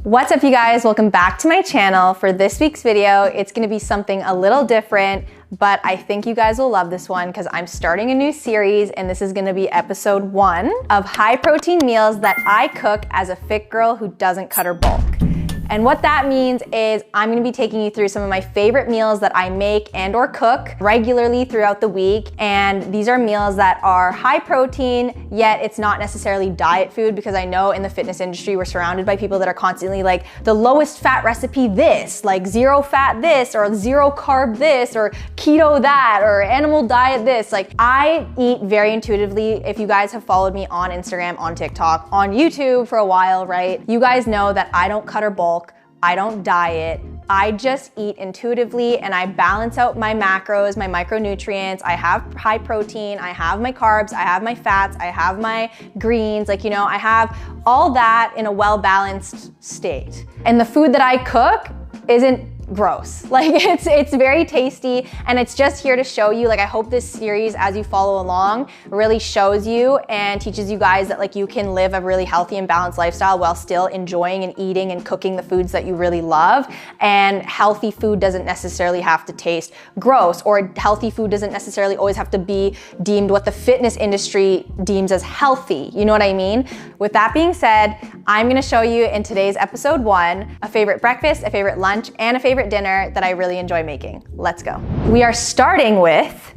What's up, you guys? Welcome back to my channel. For this week's video, it's gonna be something a little different, but I think you guys will love this one because I'm starting a new series and this is gonna be episode 1 of high protein meals that I cook as a fit girl who doesn't cut or bulk. And what that means is I'm gonna be taking you through some of my favorite meals that I make and or cook regularly throughout the week. And these are meals that are high protein, yet it's not necessarily diet food, because I know in the fitness industry, we're surrounded by people that are constantly like, the lowest fat recipe this, like 0 fat this, or 0 carb this, or keto that, or animal diet this. Like, I eat very intuitively. If you guys have followed me on Instagram, on TikTok, on YouTube for a while, right? You guys know that I don't cut or bulk. I don't diet. I just eat intuitively and I balance out my macros, my micronutrients. I have high protein, I have my carbs, I have my fats, I have my greens. Like, you know, I have all that in a well-balanced state. And the food that I cook isn't gross. Like, it's very tasty, and it's just here to show you, like, I hope this series, as you follow along, really shows you and teaches you guys that like you can live a really healthy and balanced lifestyle while still enjoying and eating and cooking the foods that you really love. And healthy food doesn't necessarily have to taste gross, or healthy food doesn't necessarily always have to be deemed what the fitness industry deems as healthy. You know what I mean? With that being said, I'm gonna show you in today's episode 1 a favorite breakfast, a favorite lunch, and a favorite dinner that I really enjoy making. Let's go. We are starting with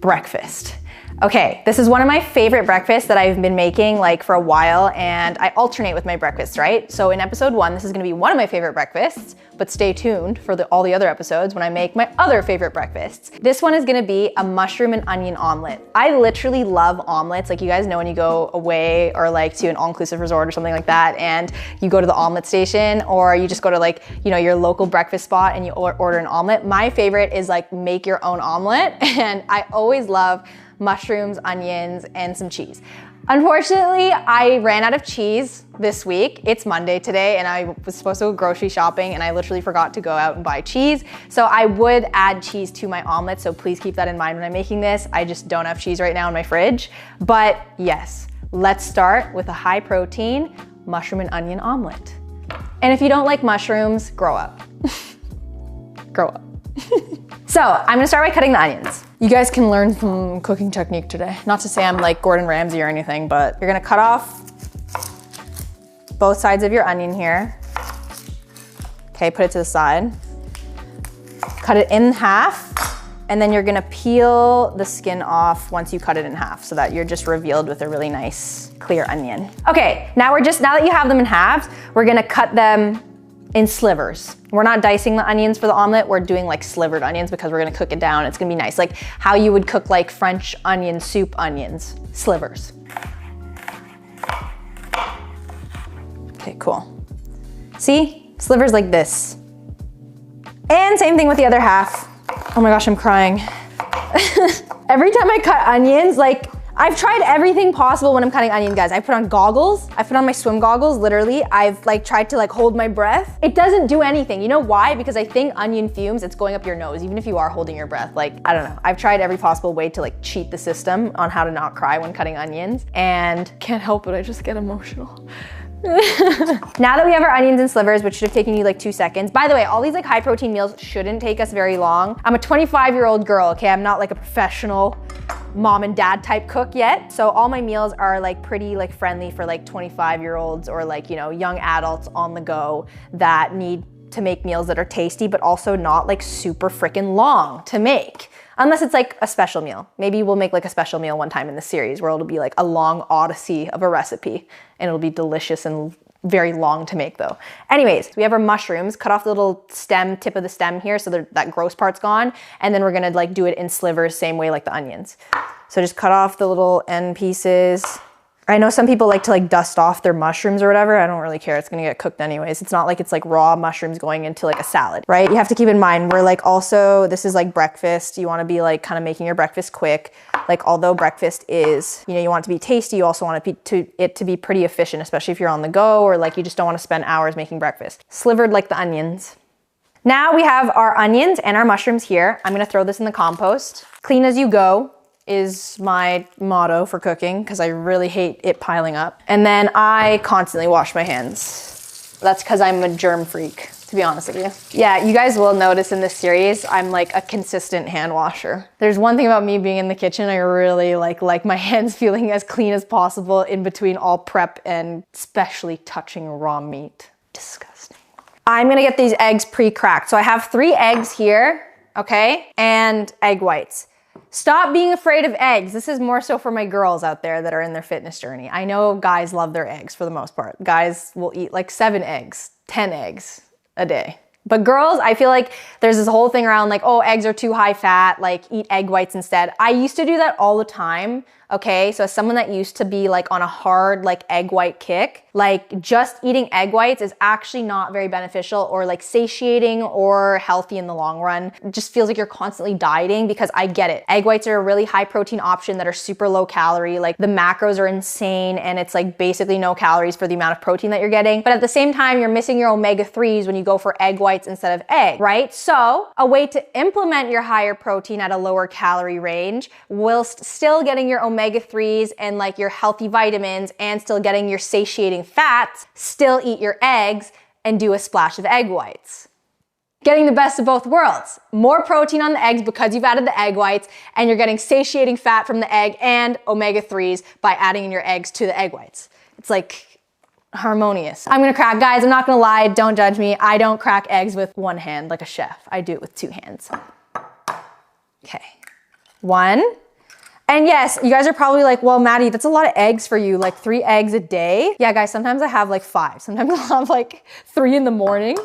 breakfast. Okay, this is one of my favorite breakfasts that I've been making like for a while, and I alternate with my breakfasts, right? So in episode 1, this is gonna be one of my favorite breakfasts, but stay tuned for all the other episodes when I make my other favorite breakfasts. This one is gonna be a mushroom and onion omelet. I literally love omelets. Like, you guys know when you go away or like to an all-inclusive resort or something like that, and you go to the omelet station, or you just go to like, you know, your local breakfast spot and you order an omelet. My favorite is like make your own omelet, and I always love mushrooms, onions, and some cheese. Unfortunately, I ran out of cheese this week. It's Monday today, and I was supposed to go grocery shopping, and I literally forgot to go out and buy cheese. So I would add cheese to my omelet, so please keep that in mind when I'm making this. I just don't have cheese right now in my fridge. But yes, let's start with a high protein mushroom and onion omelet. And if you don't like mushrooms, grow up. Grow up. So I'm gonna start by cutting the onions. You guys can learn some cooking technique today. Not to say I'm like Gordon Ramsay or anything, but you're gonna cut off both sides of your onion here. Okay, put it to the side. Cut it in half, and then you're gonna peel the skin off once you cut it in half, so that you're just revealed with a really nice clear onion. Okay, now that you have them in halves, we're gonna cut them in slivers. We're not dicing the onions for the omelet, we're doing like slivered onions because we're gonna cook it down. It's gonna be nice, like how you would cook like French onion soup onions, slivers. Okay, cool. See, slivers like this. And same thing with the other half. Oh my gosh, I'm crying. Every time I cut onions, like, I've tried everything possible when I'm cutting onion, guys. I put on goggles. I put on my swim goggles, literally. I've like tried to like hold my breath. It doesn't do anything. You know why? Because I think onion fumes, it's going up your nose, even if you are holding your breath. Like, I don't know. I've tried every possible way to like cheat the system on how to not cry when cutting onions, and can't help it, I just get emotional. Now that we have our onions in slivers, which should have taken you like 2 seconds. By the way, all these like high protein meals shouldn't take us very long. I'm a 25-year-old girl, okay? I'm not like a professional mom and dad type cook yet. So all my meals are like pretty like friendly for like 25-year-olds or like, you know, young adults on the go that need to make meals that are tasty, but also not like super freaking long to make. Unless it's like a special meal. Maybe we'll make like a special meal one time in the series where it'll be like a long odyssey of a recipe, and it'll be delicious and very long to make though. Anyways, we have our mushrooms. Cut off the little tip of the stem here so that gross part's gone, and then we're gonna like do it in slivers, same way like the onions. So just cut off the little end pieces. I know some people like to like dust off their mushrooms or whatever. I don't really care. It's gonna get cooked anyways. It's not like it's like raw mushrooms going into like a salad, right? You have to keep in mind, we're like also, this is like breakfast. You wanna be like kind of making your breakfast quick. Like, although breakfast is, you know, you want it to be tasty, you also want it to be pretty efficient, especially if you're on the go or like you just don't wanna spend hours making breakfast. Slivered like the onions. Now we have our onions and our mushrooms here. I'm gonna throw this in the compost. Clean as you go is my motto for cooking because I really hate it piling up. And then I constantly wash my hands. That's because I'm a germ freak, to be honest with you. Yeah, you guys will notice in this series, I'm like a consistent hand washer. There's one thing about me being in the kitchen, I really like my hands feeling as clean as possible in between all prep and especially touching raw meat. Disgusting. I'm gonna get these eggs pre-cracked. So I have 3 eggs here, okay? And egg whites. Stop being afraid of eggs. This is more so for my girls out there that are in their fitness journey. I know guys love their eggs for the most part. Guys will eat like 7 eggs, 10 eggs a day. But girls, I feel like there's this whole thing around like, oh, eggs are too high fat, like eat egg whites instead. I used to do that all the time, okay? So as someone that used to be like on a hard like egg white kick, like just eating egg whites is actually not very beneficial or like satiating or healthy in the long run. It just feels like you're constantly dieting because I get it. Egg whites are a really high protein option that are super low calorie. Like the macros are insane and it's like basically no calories for the amount of protein that you're getting. But at the same time, you're missing your omega-3s when you go for egg whites instead of egg, right? So a way to implement your higher protein at a lower calorie range whilst still getting your omega-3s and like your healthy vitamins and still getting your satiating fats, still eat your eggs and do a splash of egg whites. Getting the best of both worlds. More protein on the eggs because you've added the egg whites and you're getting satiating fat from the egg and omega-3s by adding in your eggs to the egg whites. It's like harmonious. I'm gonna crack, guys, I'm not gonna lie, don't judge me. I don't crack eggs with one hand like a chef. I do it with 2 hands. Okay, 1. And yes, you guys are probably like, well, Maddie, that's a lot of eggs for you, like 3 eggs a day. Yeah, guys, sometimes I have like 5. Sometimes I'll have like 3 in the morning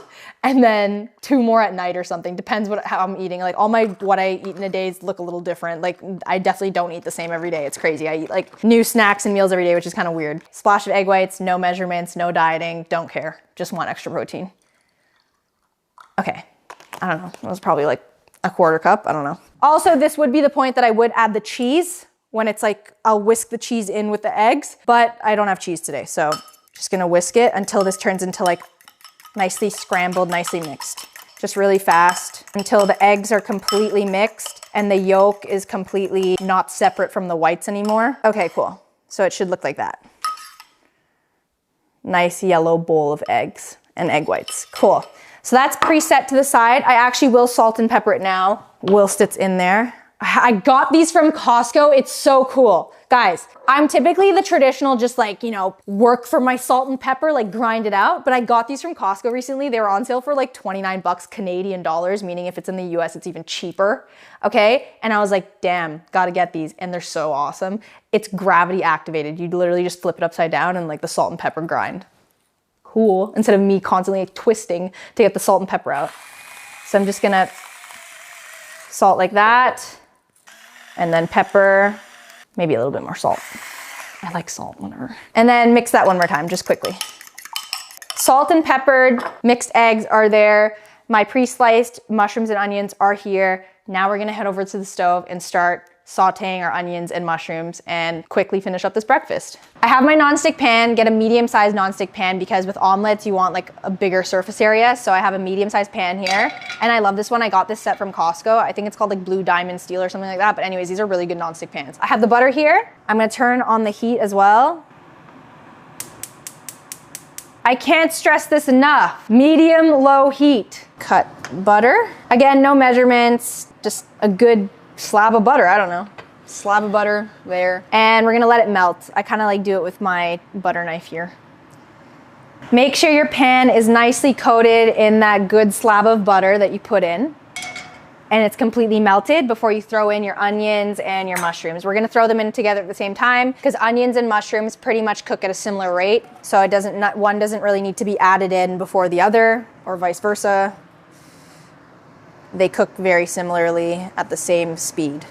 and then 2 more at night or something. Depends how I'm eating. Like what I eat in a day look a little different. Like I definitely don't eat the same every day. It's crazy. I eat like new snacks and meals every day, which is kind of weird. Splash of egg whites, no measurements, no dieting, don't care. Just want extra protein. Okay, I don't know. It was probably like a 1/4 cup, I don't know. Also, this would be the point that I would add the cheese when it's like, I'll whisk the cheese in with the eggs, but I don't have cheese today. So just gonna whisk it until this turns into like nicely scrambled, nicely mixed. Just really fast until the eggs are completely mixed and the yolk is completely not separate from the whites anymore. Okay, cool. So it should look like that. Nice yellow bowl of eggs and egg whites. Cool. So that's preset to the side. I actually will salt and pepper it now whilst it's in there. I got these from Costco. It's so cool. Guys, I'm typically the traditional just like, you know, work for my salt and pepper, like grind it out. But I got these from Costco recently. They were on sale for like 29 bucks Canadian dollars, meaning if it's in the US, it's even cheaper. Okay. And I was like, damn, gotta get these. And they're so awesome. It's gravity activated. You literally just flip it upside down and like the salt and pepper grind. Cool. Instead of me constantly like, twisting to get the salt and pepper out. So I'm just gonna salt like that. And then pepper, maybe a little bit more salt. I like salt, whatever. And then mix that one more time, just quickly. Salt and peppered mixed eggs are there. My pre-sliced mushrooms and onions are here. Now we're gonna head over to the stove and start sauteing our onions and mushrooms and quickly finish up this breakfast. I have my nonstick pan. Get a medium-sized nonstick pan because with omelets, you want like a bigger surface area. So I have a medium-sized pan here. And I love this one. I got this set from Costco. I think it's called like Blue Diamond Steel or something like that. But anyways, these are really good nonstick pans. I have the butter here. I'm gonna turn on the heat as well. I can't stress this enough. Medium, low heat. Cut butter. Again, no measurements, just a good slab of butter, I don't know. Slab of butter there. And we're gonna let it melt. I kind of like do it with my butter knife here. Make sure your pan is nicely coated in that good slab of butter that you put in. And it's completely melted before you throw in your onions and your mushrooms. We're gonna throw them in together at the same time because onions and mushrooms pretty much cook at a similar rate. So one doesn't really need to be added in before the other or vice versa. They cook very similarly at the same speed.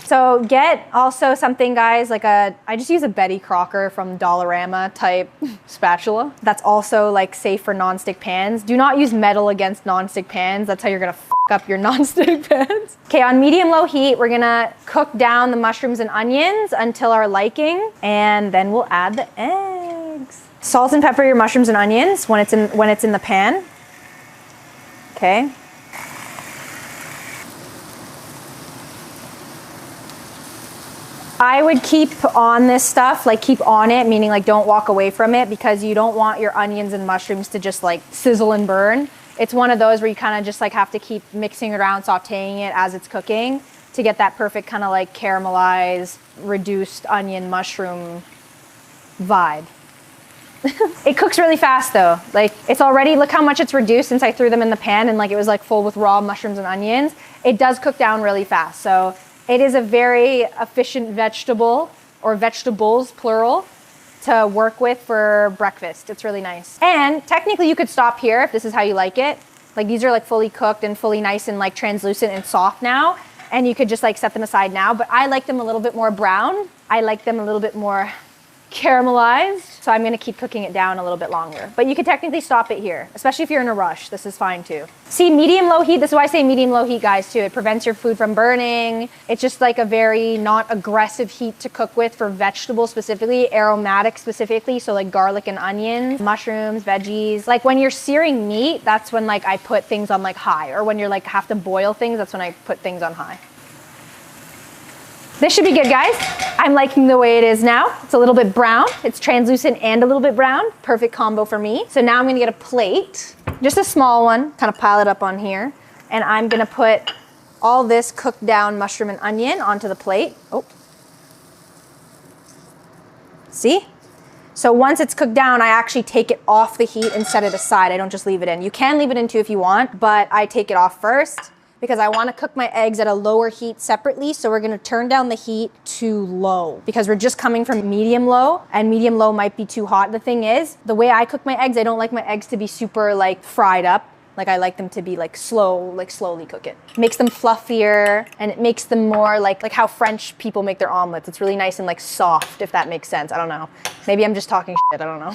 So get also something, guys, like I just use a Betty Crocker from Dollarama type spatula. That's also like safe for nonstick pans. Do not use metal against nonstick pans. That's how you're gonna f up your nonstick pans. Okay, on medium-low heat, we're gonna cook down the mushrooms and onions until our liking, and then we'll add the eggs. Salt and pepper your mushrooms and onions when it's in the pan. Okay. I would keep on this stuff, like keep on it, meaning like don't walk away from it, because you don't want your onions and mushrooms to just like sizzle and burn. It's one of those where you kind of just like have to keep mixing it around, sauteing it as it's cooking to get that perfect kind of like caramelized, reduced onion mushroom vibe. It cooks really fast though. Like it's already, look how much it's reduced since I threw them in the pan and like it was like full with raw mushrooms and onions. It does cook down really fast. So it is a very efficient vegetable, or vegetables plural, to work with for breakfast. It's really nice. And technically you could stop here if this is how you like it. Like these are like fully cooked and fully nice and like translucent and soft now. And you could just like set them aside now, but I like them a little bit more brown. I like them a little bit more caramelized. So I'm gonna keep cooking it down a little bit longer. But you could technically stop it here, especially if you're in a rush. This is fine too. See, medium low heat, this is why I say medium low heat, guys, too. It prevents your food from burning. It's just like a very not aggressive heat to cook with for vegetables specifically, aromatic specifically, so like garlic and onions, mushrooms, veggies. Like when you're searing meat, that's when like I put things on like high, or when you're like have to boil things, that's when I put things on high. This should be good, guys. I'm liking the way it is now. It's a little bit brown. It's translucent and a little bit brown. Perfect combo for me. So now I'm gonna get a plate, just a small one, kind of pile it up on here. And I'm gonna put all this cooked down mushroom and onion onto the plate. Oh. See? So once it's cooked down, I actually take it off the heat and set it aside. I don't just leave it in. You can leave it in too if you want, but I take it off first, because I want to cook my eggs at a lower heat separately. So we're going to turn down the heat to low, because we're just coming from medium low, and medium low might be too hot. The thing is, the way I cook my eggs, I don't like my eggs to be super like fried up. Like I like them to be like slow, like slowly cook it. Makes them fluffier, and it makes them more like how French people make their omelets. It's really nice and like soft, if that makes sense. I don't know. Maybe I'm just talking shit, I don't know.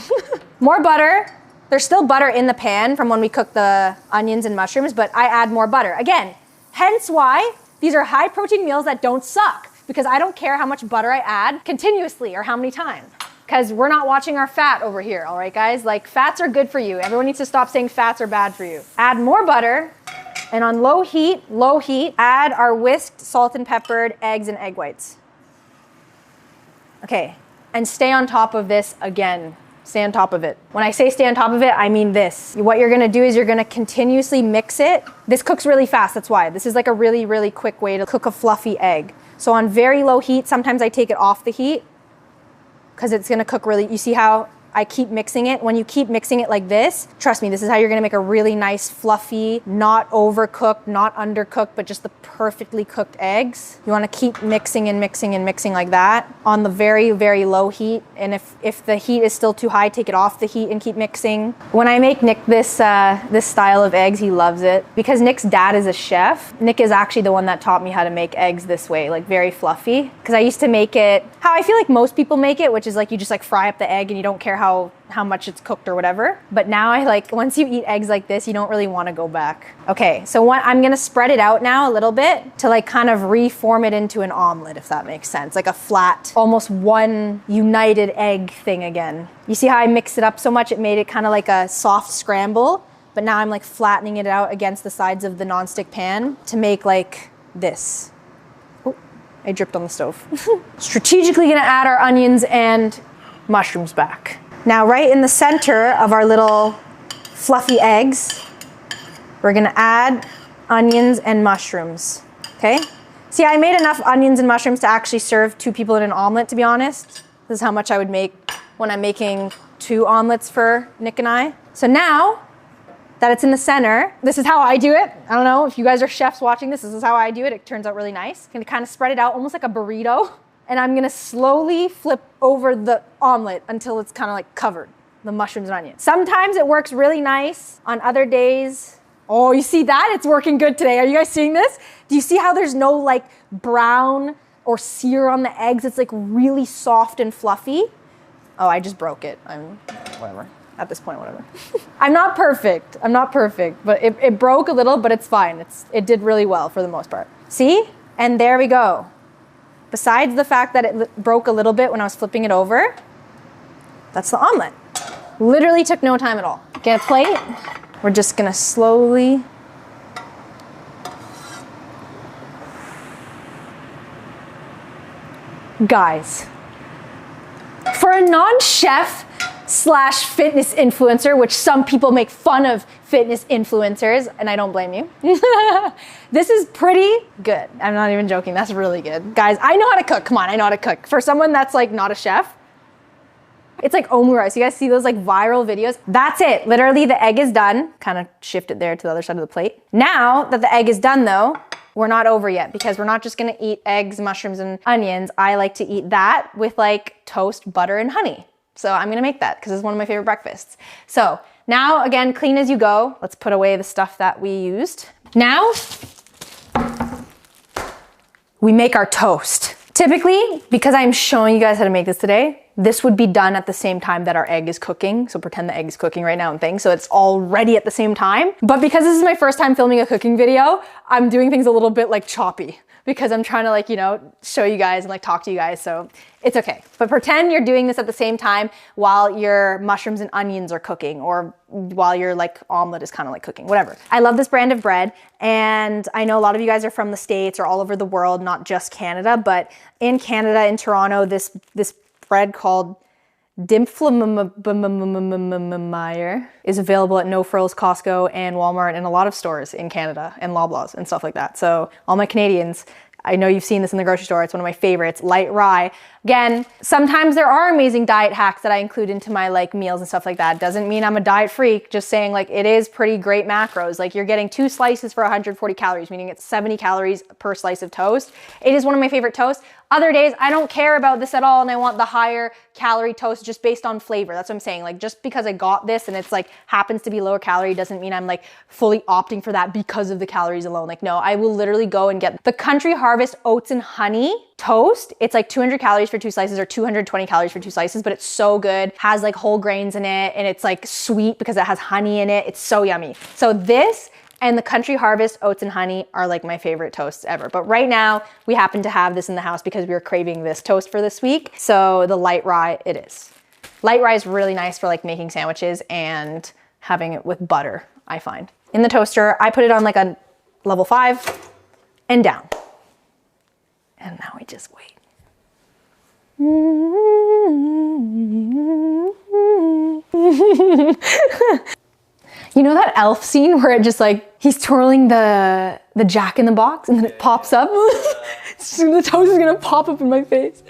More butter. There's still butter in the pan from when we cook the onions and mushrooms, but I add more butter. Again, hence why these are high protein meals that don't suck, because I don't care how much butter I add continuously or how many times, because we're not watching our fat over here, all right, guys? Like fats are good for you. Everyone needs to stop saying fats are bad for you. Add more butter, and on low heat, add our whisked, salt and peppered eggs and egg whites. Okay, and stay on top of this again. Stay on top of it. When I say stay on top of it, I mean this. What you're gonna do is you're gonna continuously mix it. This cooks really fast, that's why. This is like a really, really quick way to cook a fluffy egg. So on very low heat, sometimes I take it off the heat, because it's gonna cook really, you see how I keep mixing it? When you keep mixing it like this, trust me, this is how you're gonna make a really nice, fluffy, not overcooked, not undercooked, but just the perfectly cooked eggs. You wanna keep mixing and mixing and mixing like that on the very, very low heat. And if the heat is still too high, take it off the heat and keep mixing. When I make Nick this, this style of eggs, he loves it. Because Nick's dad is a chef, Nick is actually the one that taught me how to make eggs this way, like very fluffy. Because I used to make it how I feel like most people make it, which is like you just like fry up the egg and you don't care how much it's cooked or whatever. But now I like, once you eat eggs like this, you don't really want to go back. Okay, so I'm gonna spread it out now a little bit to like kind of reform it into an omelet, if that makes sense. Like a flat, almost one united egg thing again. You see how I mixed it up so much, it made it kind of like a soft scramble, but now I'm like flattening it out against the sides of the nonstick pan to make like this. Oh, I dripped on the stove. Strategically gonna add our onions and mushrooms back. Now, right in the center of our little fluffy eggs, we're gonna add onions and mushrooms, okay? See, I made enough onions and mushrooms to actually serve 2 people in an omelet, to be honest. This is how much I would make when I'm making 2 omelets for Nick and I. So now that it's in the center, this is how I do it. I don't know if you guys are chefs watching this, this is how I do it. It turns out really nice. I'm gonna kind of spread it out almost like a burrito. And I'm gonna slowly flip over the omelet until it's kind of like covered, the mushrooms and onions. Sometimes it works really nice. On other days, oh, you see that? It's working good today. Are you guys seeing this? Do you see how there's no like brown or sear on the eggs? It's like really soft and fluffy. Oh, I just broke it. Whatever. At this point, whatever. I'm not perfect, but it broke a little, but it's fine. It did really well for the most part. See? And there we go. Besides the fact that it broke a little bit when I was flipping it over, that's the omelet. Literally took no time at all. Get a plate. We're just gonna slowly Guys, for a non-chef slash fitness influencer, which some people make fun of fitness influencers, and I don't blame you, this is pretty good. I'm not even joking, that's really good. Guys, I know how to cook, come on, I know how to cook. For someone that's like not a chef, it's like omurice. You guys see those like viral videos? That's it, literally the egg is done. Kind of shift it there to the other side of the plate. Now that the egg is done though, we're not over yet because we're not just gonna eat eggs, mushrooms, and onions. I like to eat that with like toast, butter, and honey. So I'm gonna make that because it's one of my favorite breakfasts. So now, again, clean as you go. Let's put away the stuff that we used. Now, we make our toast. Typically, because I'm showing you guys how to make this today, this would be done at the same time that our egg is cooking. So pretend the egg is cooking right now and things. So it's all ready at the same time. But because this is my first time filming a cooking video, I'm doing things a little bit like choppy because I'm trying to like, you know, show you guys and like talk to you guys. So it's okay. But pretend you're doing this at the same time while your mushrooms and onions are cooking or while your like omelet is kind of like cooking, whatever. I love this brand of bread. And I know a lot of you guys are from the States or all over the world, not just Canada, but in Canada, in Toronto, this bread called Dimflameyer is available at No Frills, Costco, and Walmart, and a lot of stores in Canada, and Loblaws and stuff like that. So all my Canadians, I know you've seen this in the grocery store. It's one of my favorites, light rye. Again, sometimes there are amazing diet hacks that I include into my like meals and stuff like that. Doesn't mean I'm a diet freak, just saying like it is pretty great macros. Like you're getting 2 slices for 140 calories, meaning it's 70 calories per slice of toast. It is one of my favorite toasts. Other days, I don't care about this at all and I want the higher calorie toast just based on flavor. That's what I'm saying. Like just because I got this and it's like happens to be lower calorie doesn't mean I'm like fully opting for that because of the calories alone. Like no, I will literally go and get the Country Harvest Oats and Honey toast. It's like 200 calories for 2 slices or 220 calories for 2 slices, but it's so good. Has like whole grains in it and it's like sweet because it has honey in it. It's so yummy. So this and the Country Harvest Oats and Honey are like my favorite toasts ever. But right now we happen to have this in the house because we were craving this toast for this week. So the light rye it is. Light rye is really nice for like making sandwiches and having it with butter, I find. In the toaster, I put it on like a level 5 and down. And now we just wait. You know that Elf scene where it just like, he's twirling the Jack in the Box and then it pops up? Soon the toast is gonna pop up in my face.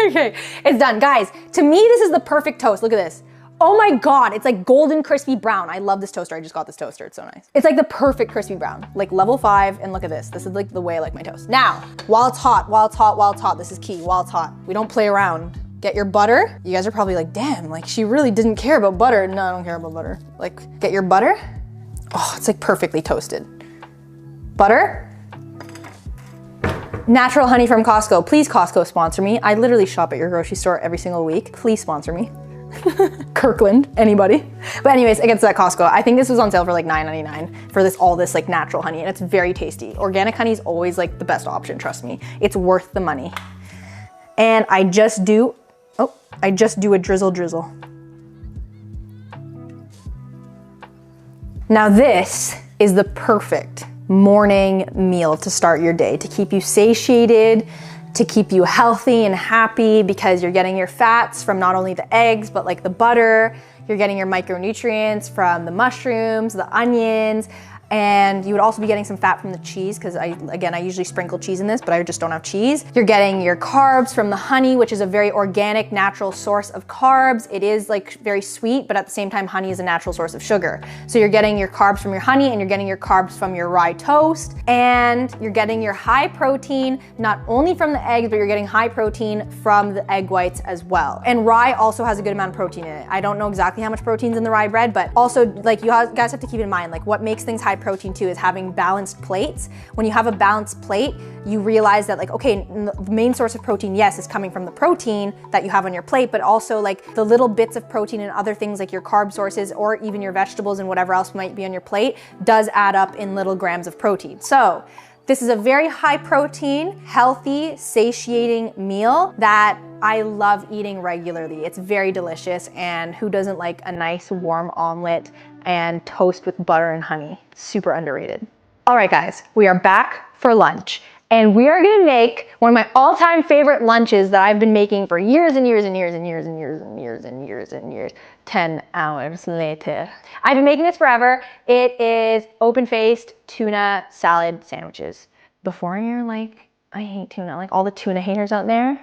Okay, it's done. Guys, to me, this is the perfect toast. Look at this. Oh my God, it's like golden crispy brown. I love this toaster. I just got this toaster, it's so nice. It's like the perfect crispy brown, like level 5, and look at this. This is like the way I like my toast. Now, while it's hot, this is key, while it's hot. We don't play around. Get your butter. You guys are probably like, damn, like she really didn't care about butter. No, I don't care about butter. Like, get your butter. Oh, it's like perfectly toasted. Butter. Natural honey from Costco. Please, Costco, sponsor me. I literally shop at your grocery store every single week. Please sponsor me. Kirkland, anybody. But anyways, it gets that Costco. I think this was on sale for like $9.99 for all this like natural honey, and it's very tasty. Organic honey is always like the best option, trust me. It's worth the money. And I just do a drizzle. Now this is the perfect morning meal to start your day, to keep you satiated, to keep you healthy and happy because you're getting your fats from not only the eggs, but like the butter, you're getting your micronutrients from the mushrooms, the onions, and you would also be getting some fat from the cheese because I usually sprinkle cheese in this, but I just don't have cheese. You're getting your carbs from the honey, which is a very organic, natural source of carbs. It is like very sweet, but at the same time, honey is a natural source of sugar. So you're getting your carbs from your honey and you're getting your carbs from your rye toast, and you're getting your high protein, not only from the eggs, but you're getting high protein from the egg whites as well. And rye also has a good amount of protein in it. I don't know exactly how much protein's in the rye bread, but also like you guys have to keep in mind, like what makes things high protein too is having balanced plates. When you have a balanced plate, you realize that like, okay, the main source of protein, yes, is coming from the protein that you have on your plate, but also like the little bits of protein and other things like your carb sources or even your vegetables and whatever else might be on your plate does add up in little grams of protein. So this is a very high protein, healthy, satiating meal that I love eating regularly. It's very delicious, and who doesn't like a nice warm omelet and toast with butter and honey? Super underrated. All right, guys, we are back for lunch. And we are gonna make one of my all-time favorite lunches that I've been making for years and years and years and years and years and years and years and years. 10 hours later. I've been making this forever. It is open-faced tuna salad sandwiches. Before you're like, I hate tuna, like all the tuna haters out there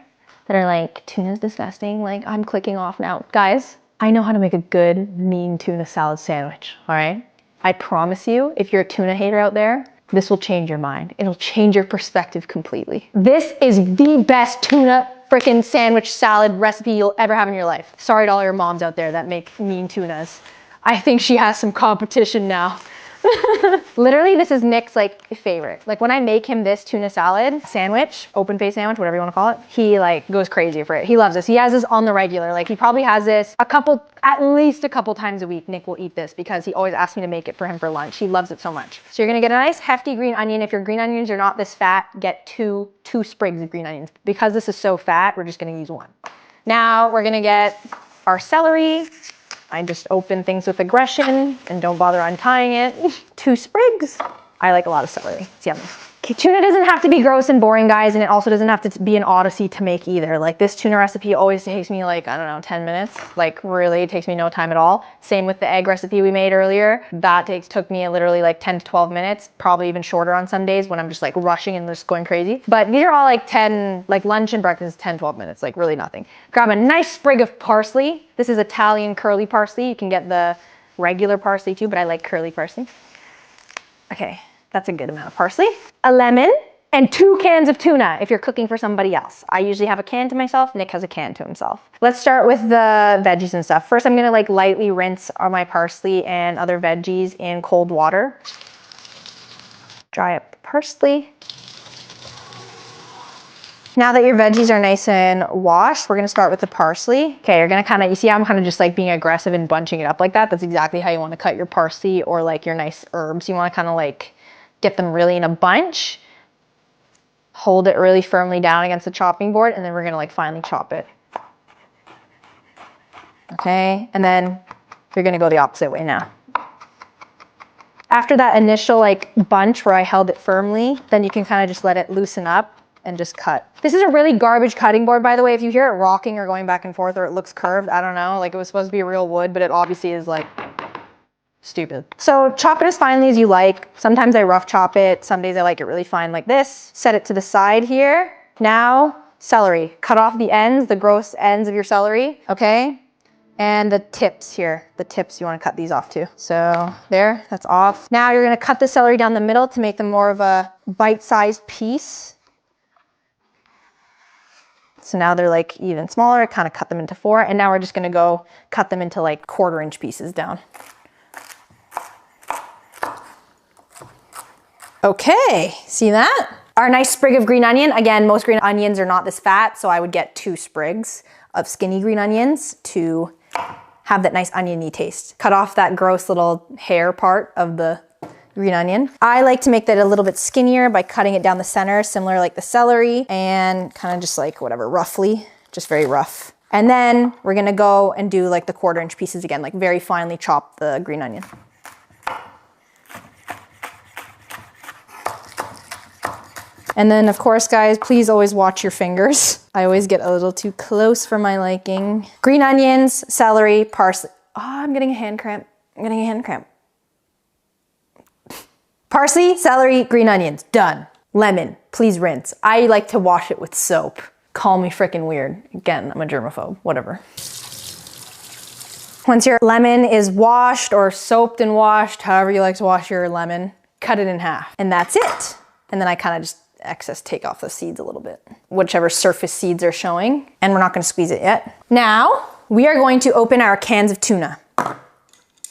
that are like, tuna's disgusting, like I'm clicking off now. Guys, I know how to make a good, mean tuna salad sandwich, all right? I promise you, if you're a tuna hater out there, this will change your mind. It'll change your perspective completely. This is the best tuna frickin' sandwich salad recipe you'll ever have in your life. Sorry to all your moms out there that make mean tunas. I think she has some competition now. Literally, this is Nick's like favorite. Like when I make him this tuna salad sandwich, open face sandwich, whatever you want to call it, he like goes crazy for it. He loves this. He has this on the regular. Like he probably has this at least a couple times a week. Nick will eat this because he always asks me to make it for him for lunch. He loves it so much. So you're gonna get a nice hefty green onion. If your green onions are not this fat, get two sprigs of green onions. Because this is so fat, we're just gonna use one. Now we're gonna get our celery. I just open things with aggression and don't bother untying it. 2 sprigs. I like a lot of celery. It's yummy. Okay, tuna doesn't have to be gross and boring, guys, and it also doesn't have to be an odyssey to make either. Like this tuna recipe always takes me like, I don't know, 10 minutes. Like really, it takes me no time at all. Same with the egg recipe we made earlier. That took me literally like 10 to 12 minutes, probably even shorter on some days when I'm just like rushing and just going crazy. But these are all like 10, like lunch and breakfast, 10, 12 minutes, like really nothing. Grab a nice sprig of parsley. This is Italian curly parsley. You can get the regular parsley too, but I like curly parsley. Okay. That's a good amount of parsley. A lemon and 2 cans of tuna if you're cooking for somebody else. I usually have a can to myself. Nick has a can to himself. Let's start with the veggies and stuff. First, I'm gonna like lightly rinse my parsley and other veggies in cold water. Dry up the parsley. Now that your veggies are nice and washed, we're gonna start with the parsley. Okay, you're gonna you see how I'm kind of just like being aggressive and bunching it up like that? That's exactly how you wanna cut your parsley or like your nice herbs. You wanna kind of like get them really in a bunch, hold it really firmly down against the chopping board, and then we're gonna like finely chop it. Okay, and then you're gonna go the opposite way now. After that initial like bunch where I held it firmly, then you can kind of just let it loosen up and just cut. This is a really garbage cutting board, by the way. If you hear it rocking or going back and forth or it looks curved, I don't know, like it was supposed to be real wood, but it obviously is like stupid. So chop it as finely as you like. Sometimes I rough chop it. Some days I like it really fine like this. Set it to the side here. Now, celery. Cut off the ends, the gross ends of your celery, okay? And the tips here. The tips, you wanna cut these off too. So there, that's off. Now you're gonna cut the celery down the middle to make them more of a bite-sized piece. So now they're like even smaller. I kind of cut them into 4. And now we're just gonna go cut them into like 1/4 inch pieces down. Okay, see that? Our nice sprig of green onion. Again, most green onions are not this fat, so I would get 2 sprigs of skinny green onions to have that nice oniony taste. Cut off that gross little hair part of the green onion. I like to make that a little bit skinnier by cutting it down the center, similar like the celery, and kind of just like whatever, roughly, just very rough. And then we're gonna go and do like the 1/4 inch pieces again, like very finely chop the green onion. And then of course, guys, please always watch your fingers. I always get a little too close for my liking. Green onions, celery, parsley. Oh, I'm getting a hand cramp. I'm getting a hand cramp. Parsley, celery, green onions, done. Lemon, please rinse. I like to wash it with soap. Call me freaking weird. Again, I'm a germaphobe, whatever. Once your lemon is washed or soaped and washed, however you like to wash your lemon, cut it in half. And that's it. And then I kind of just take off the seeds a little bit, whichever surface seeds are showing. And we're not gonna squeeze it yet. Now, we are going to open our cans of tuna.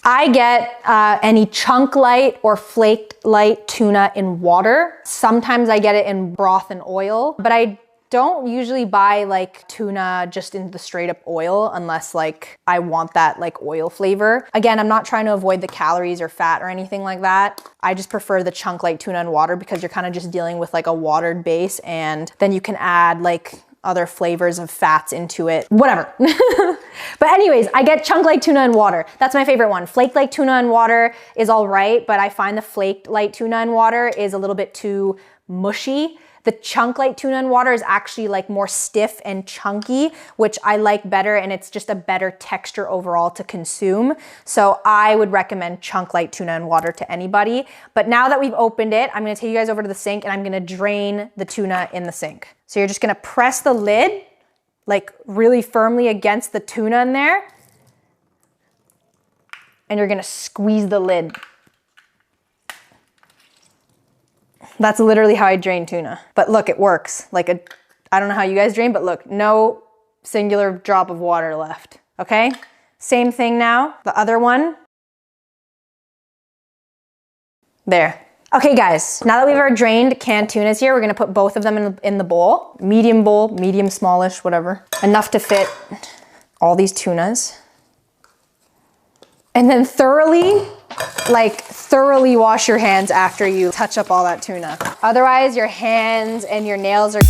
I get any chunk light or flaked light tuna in water. Sometimes I get it in broth and oil, but I don't usually buy like tuna just in the straight up oil unless like I want that like oil flavor. Again, I'm not trying to avoid the calories or fat or anything like that. I just prefer the chunk light tuna in water because you're kind of just dealing with like a watered base, and then you can add like other flavors of fats into it, whatever. But anyways, I get chunk light tuna in water. That's my favorite one. Flake light tuna in water is all right, but I find the flaked light tuna in water is a little bit too mushy. The Chunk Light tuna in water is actually like more stiff and chunky, which I like better, and it's just a better texture overall to consume. So I would recommend Chunk Light tuna in water to anybody. But now that we've opened it, I'm gonna take you guys over to the sink and I'm gonna drain the tuna in the sink. So you're just gonna press the lid like really firmly against the tuna in there, and you're gonna squeeze the lid. That's literally how I drain tuna. But look, it works. I don't know how you guys drain, but look, no singular drop of water left, okay? Same thing now, the other one. There. Okay guys, now that we've our drained canned tunas here, we're gonna put both of them in the bowl. Medium, smallish, whatever. Enough to fit all these tunas. And then thoroughly wash your hands after you touch up all that tuna. Otherwise, your hands and your nails are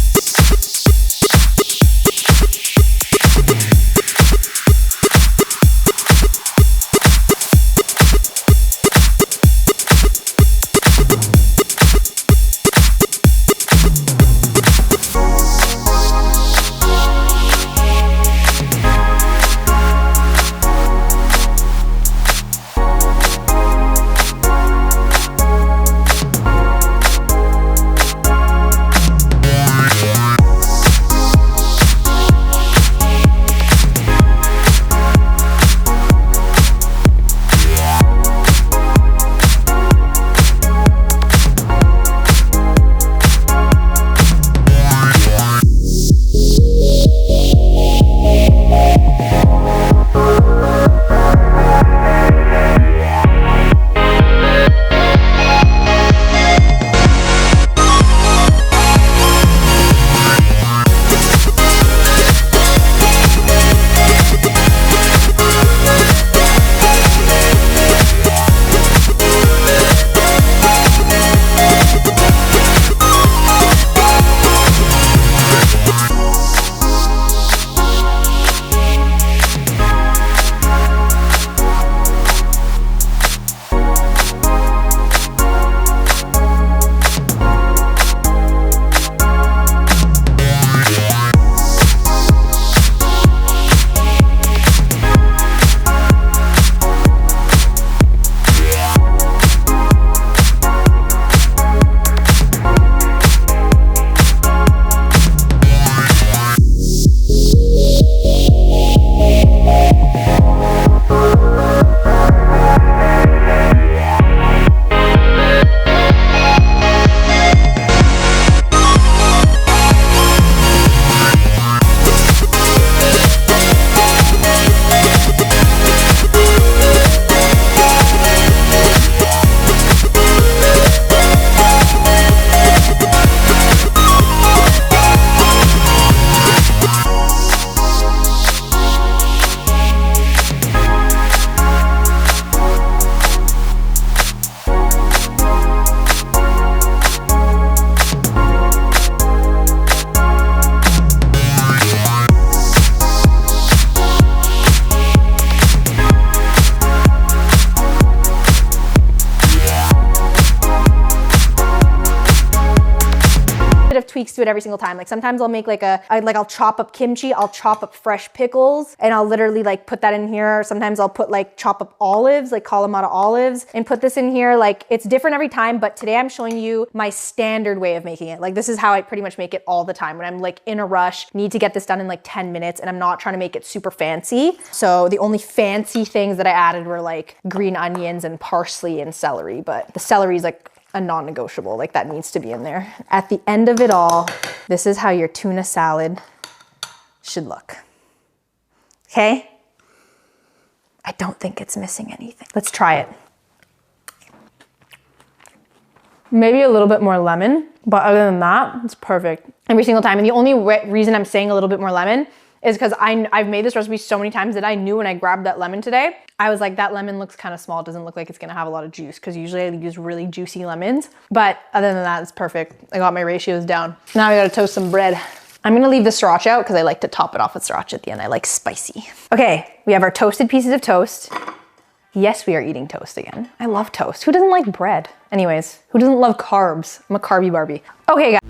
tweaks to it every single time. Like sometimes I'll make I'll chop up kimchi, I'll chop up fresh pickles, and I'll literally like put that in here. Sometimes I'll put like chop up olives, like Kalamata olives, and put this in here. Like it's different every time, but today I'm showing you my standard way of making it. Like this is how I pretty much make it all the time when I'm like in a rush, need to get this done in like 10 minutes, and I'm not trying to make it super fancy. So the only fancy things that I added were like green onions and parsley and celery, but the celery is like a non-negotiable, like that needs to be in there. At the end of it all, this is how your tuna salad should look. Okay? I don't think it's missing anything. Let's try it. Maybe a little bit more lemon, but other than that, it's perfect. Every single time. And the only reason I'm saying a little bit more lemon is because I've made this recipe so many times that I knew when I grabbed that lemon today, I was like, that lemon looks kind of small. It doesn't look like it's gonna have a lot of juice, because usually I use really juicy lemons. But other than that, it's perfect. I got my ratios down. Now I gotta toast some bread. I'm gonna leave the sriracha out because I like to top it off with sriracha at the end. I like spicy. Okay, we have our toasted pieces of toast. Yes, we are eating toast again. I love toast. Who doesn't like bread? Anyways, who doesn't love carbs? I'm a carby Barbie. Okay, guys.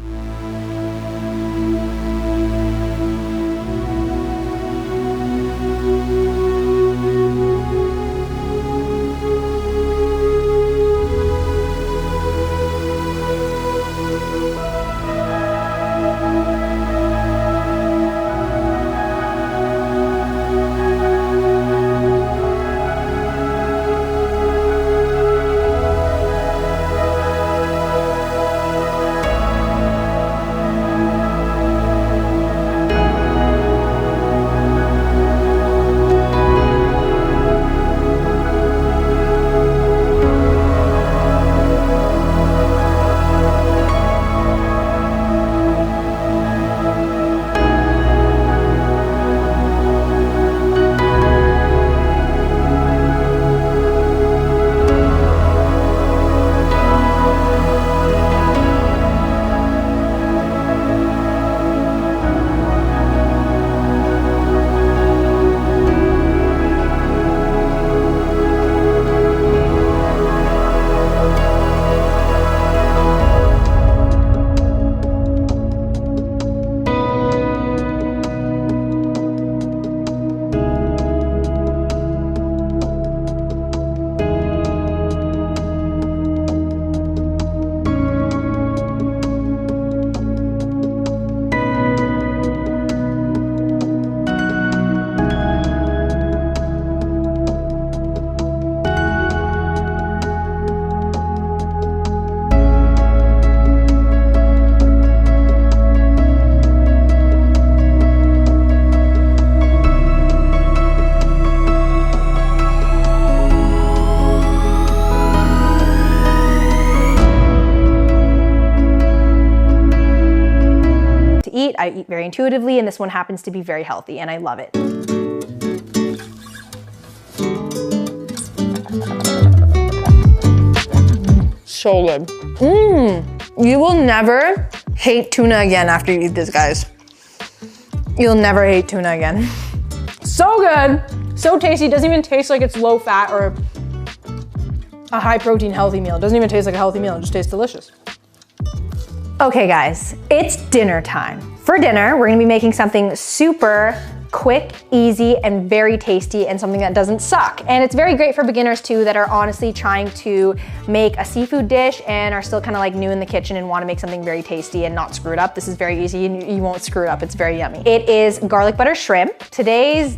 very intuitively, and this one happens to be very healthy, and I love it. So good. You will never hate tuna again after you eat this, guys. You'll never hate tuna again. So good, so tasty. It doesn't even taste like it's low fat or a high protein healthy meal. It doesn't even taste like a healthy meal, it just tastes delicious. Okay guys, it's dinner time. For dinner, we're gonna be making something super quick, easy, and very tasty, and something that doesn't suck. And it's very great for beginners too that are honestly trying to make a seafood dish and are still kind of like new in the kitchen and want to make something very tasty and not screw it up. This is very easy and you won't screw it up. It's very yummy. It is garlic butter shrimp. Today's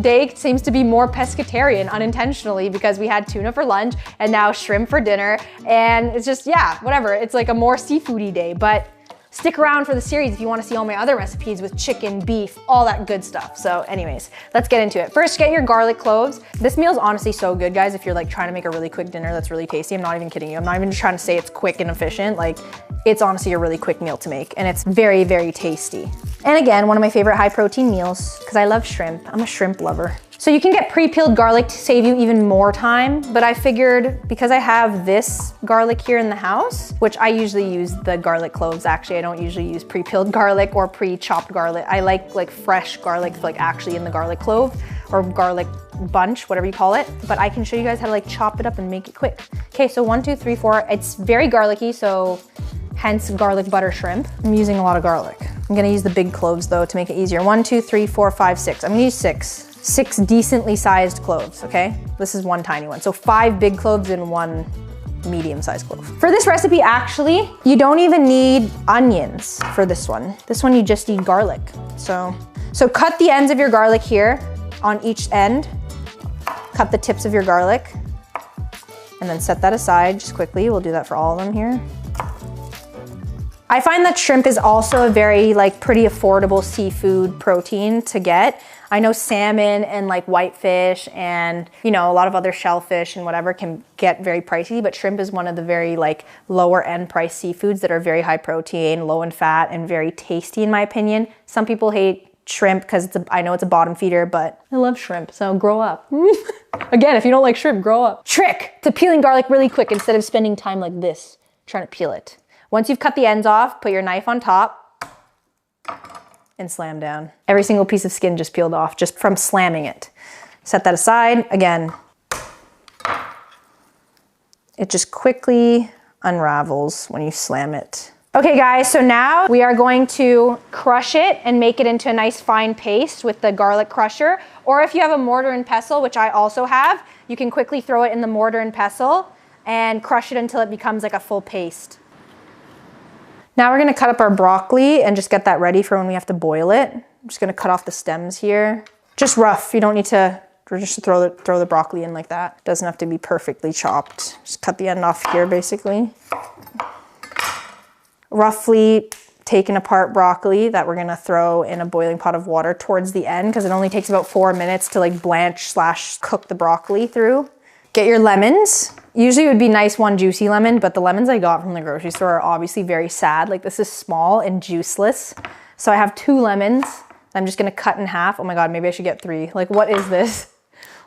day seems to be more pescatarian unintentionally because we had tuna for lunch and now shrimp for dinner. And it's just, yeah, whatever. It's like a more seafoody day, but stick around for the series if you want to see all my other recipes with chicken, beef, all that good stuff. So anyways, let's get into it. First, get your garlic cloves. This meal is honestly so good, guys, if you're like trying to make a really quick dinner that's really tasty. I'm not even kidding you. I'm not even trying to say it's quick and efficient. Like, it's honestly a really quick meal to make, and it's very, very tasty. And again, one of my favorite high protein meals, because I love shrimp. I'm a shrimp lover. So you can get pre-peeled garlic to save you even more time, but I figured because I have this garlic here in the house, which I usually use the garlic cloves actually, I don't usually use pre-peeled garlic or pre-chopped garlic. I like fresh garlic like actually in the garlic clove or garlic bunch, whatever you call it, but I can show you guys how to like chop it up and make it quick. Okay, so 1, 2, 3, 4, it's very garlicky, so hence garlic butter shrimp. I'm using a lot of garlic. I'm gonna use the big cloves though to make it easier. 1, 2, 3, 4, 5, 6. I'm gonna use 6. 6 decently sized cloves, okay? This is 1 tiny one. So 5 big cloves and 1 medium-sized clove. For this recipe, actually, you don't even need onions for this one. This one, you just need garlic. So cut the ends of your garlic here on each end. Cut the tips of your garlic and then set that aside just quickly. We'll do that for all of them here. I find that shrimp is also a very like pretty affordable seafood protein to get. I know salmon and like whitefish and you know a lot of other shellfish and whatever can get very pricey, but shrimp is one of the very like lower end price seafoods that are very high protein, low in fat, and very tasty in my opinion. Some people hate shrimp because I know it's a bottom feeder, but I love shrimp, so grow up. Again, if you don't like shrimp, grow up. Trick to peeling garlic really quick instead of spending time like this trying to peel it. Once you've cut the ends off, put your knife on top and slam down. Every single piece of skin just peeled off just from slamming it. Set that aside. Again, it just quickly unravels when you slam it. Okay guys, so now we are going to crush it and make it into a nice fine paste with the garlic crusher. Or if you have a mortar and pestle, which I also have, you can quickly throw it in the mortar and pestle and crush it until it becomes like a full paste. Now we're gonna cut up our broccoli and just get that ready for when we have to boil it. I'm just gonna cut off the stems here. Just rough, you don't need to just throw the broccoli in like that. It doesn't have to be perfectly chopped. Just cut the end off here basically. Roughly taken apart broccoli that we're gonna throw in a boiling pot of water towards the end because it only takes about 4 minutes to like blanch / cook the broccoli through. Get your lemons. Usually it would be nice one juicy lemon, but the lemons I got from the grocery store are obviously very sad. Like this is small and juiceless. So I have 2 lemons. I'm just gonna cut in half. Oh my God, maybe I should get 3. Like what is this?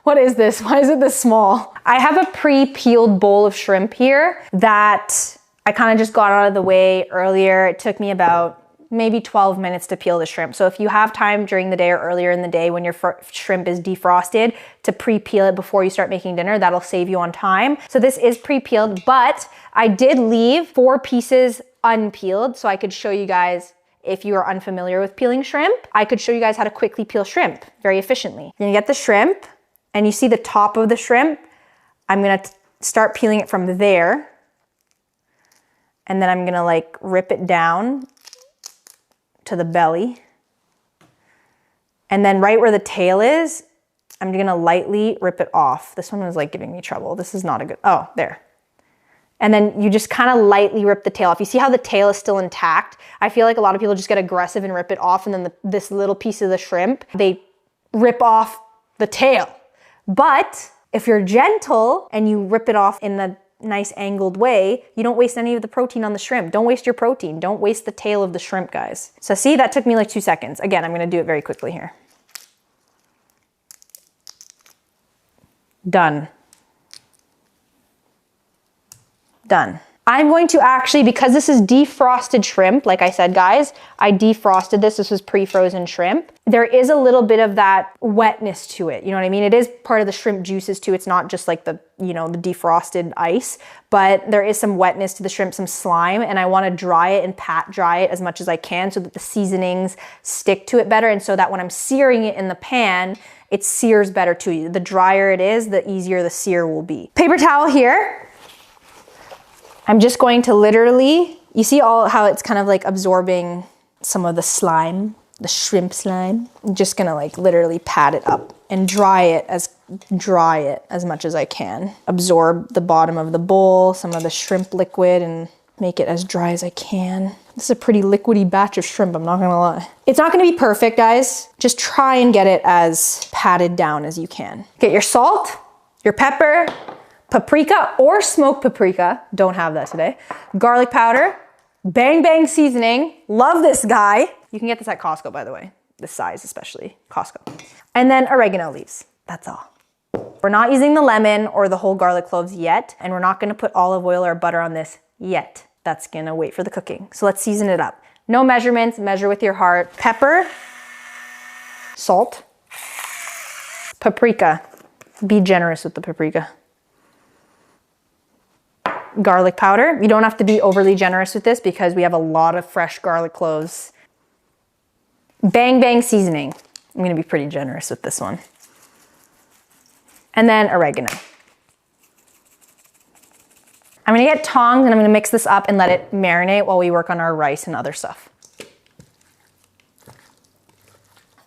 What is this? Why is it this small? I have a pre-peeled bowl of shrimp here that I kind of just got out of the way earlier. It took me about maybe 12 minutes to peel the shrimp. So if you have time during the day or earlier in the day when your shrimp is defrosted to pre-peel it before you start making dinner, that'll save you on time. So this is pre-peeled, but I did leave 4 pieces unpeeled so I could show you guys, if you are unfamiliar with peeling shrimp, I could show you guys how to quickly peel shrimp very efficiently. You're gonna get the shrimp and you see the top of the shrimp. I'm gonna start peeling it from there. And then I'm gonna like rip it down to the belly. And then right where the tail is, I'm gonna lightly rip it off. This one was like giving me trouble. This is not a good, oh, there. And then you just kind of lightly rip the tail off. You see how the tail is still intact? I feel like a lot of people just get aggressive and rip it off, and then this little piece of the shrimp, they rip off the tail. But if you're gentle and you rip it off in the nice angled way, you don't waste any of the protein on the shrimp. Don't waste your protein. Don't waste the tail of the shrimp, guys. So see, that took me like 2 seconds. Again, I'm gonna do it very quickly here. Done. Done. I'm going to actually, because this is defrosted shrimp, like I said, guys, I defrosted this. This was pre-frozen shrimp. There is a little bit of that wetness to it. You know what I mean? It is part of the shrimp juices too. It's not just like the, you know, the defrosted ice, but there is some wetness to the shrimp, some slime, and I want to dry it and pat dry it as much as I can so that the seasonings stick to it better, and so that when I'm searing it in the pan, it sears better to you. The drier it is, the easier the sear will be. Paper towel here. I'm just going to literally, you see how it's kind of like absorbing some of the slime, the shrimp slime. I'm just gonna like literally pat it up and dry it as much as I can. Absorb the bottom of the bowl, some of the shrimp liquid, and make it as dry as I can. This is a pretty liquidy batch of shrimp, I'm not gonna lie. It's not gonna be perfect, guys. Just try and get it as patted down as you can. Get your salt, your pepper, paprika or smoked paprika, don't have that today, garlic powder, Bang Bang seasoning, love this guy. You can get this at Costco, by the way, this size especially, Costco. And then oregano leaves, that's all. We're not using the lemon or the whole garlic cloves yet, and we're not gonna put olive oil or butter on this yet. That's gonna wait for the cooking. So let's season it up. No measurements, measure with your heart. Pepper, salt, paprika. Be generous with the paprika. Garlic powder. You don't have to be overly generous with this because we have a lot of fresh garlic cloves. Bang Bang seasoning. I'm gonna be pretty generous with this one. And then oregano. I'm gonna get tongs and I'm gonna mix this up and let it marinate while we work on our rice and other stuff.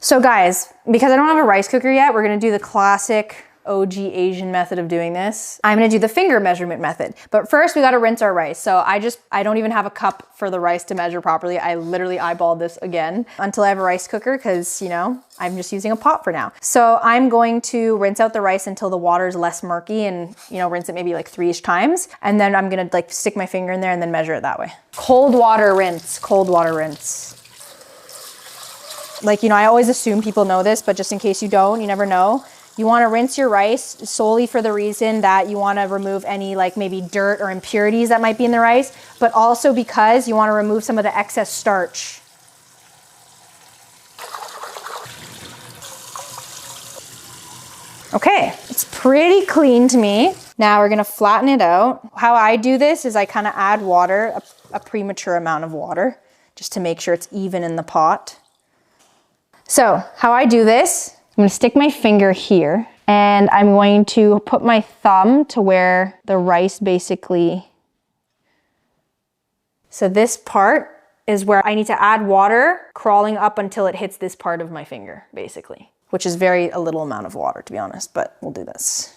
So guys, because I don't have a rice cooker yet, we're gonna do the classic OG Asian method of doing this. I'm gonna do the finger measurement method. But first we gotta rinse our rice. So I don't even have a cup for the rice to measure properly. I literally eyeballed this again until I have a rice cooker because, you know, I'm just using a pot for now. So I'm going to rinse out the rice until the water is less murky and, you know, rinse it maybe like 3-ish times. And then I'm gonna like stick my finger in there and then measure it that way. Cold water rinse, cold water rinse. Like, you know, I always assume people know this, but just in case you don't, you never know. You want to rinse your rice solely for the reason that you want to remove any like maybe dirt or impurities that might be in the rice, but also because you want to remove some of the excess starch. Okay, it's pretty clean to me. Now we're gonna flatten it out. How I do this is I kind of add water, a premature amount of water, just to make sure it's even in the pot. So how I do this, I'm gonna stick my finger here and I'm going to put my thumb to where the rice basically, so this part is where I need to add water crawling up until it hits this part of my finger, basically, which is a little amount of water to be honest, but we'll do this.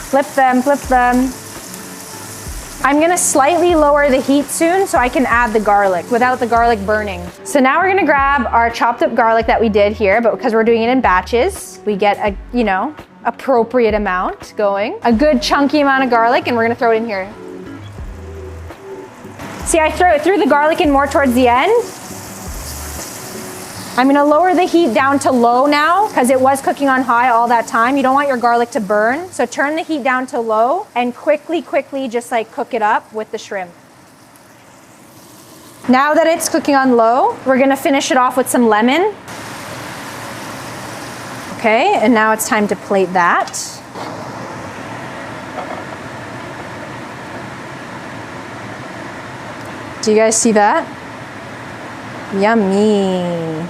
Flip them, flip them. I'm gonna slightly lower the heat soon so I can add the garlic without the garlic burning. So now we're gonna grab our chopped up garlic that we did here, but because we're doing it in batches, we get a, you know, appropriate amount going. A good chunky amount of garlic, and we're gonna throw it in here. See, I threw the garlic in more towards the end. I'm gonna lower the heat down to low now because it was cooking on high all that time. You don't want your garlic to burn. So turn the heat down to low and quickly just like cook it up with the shrimp. Now that it's cooking on low, we're gonna finish it off with some lemon. Okay, and now it's time to plate that. Do you guys see that? Yummy.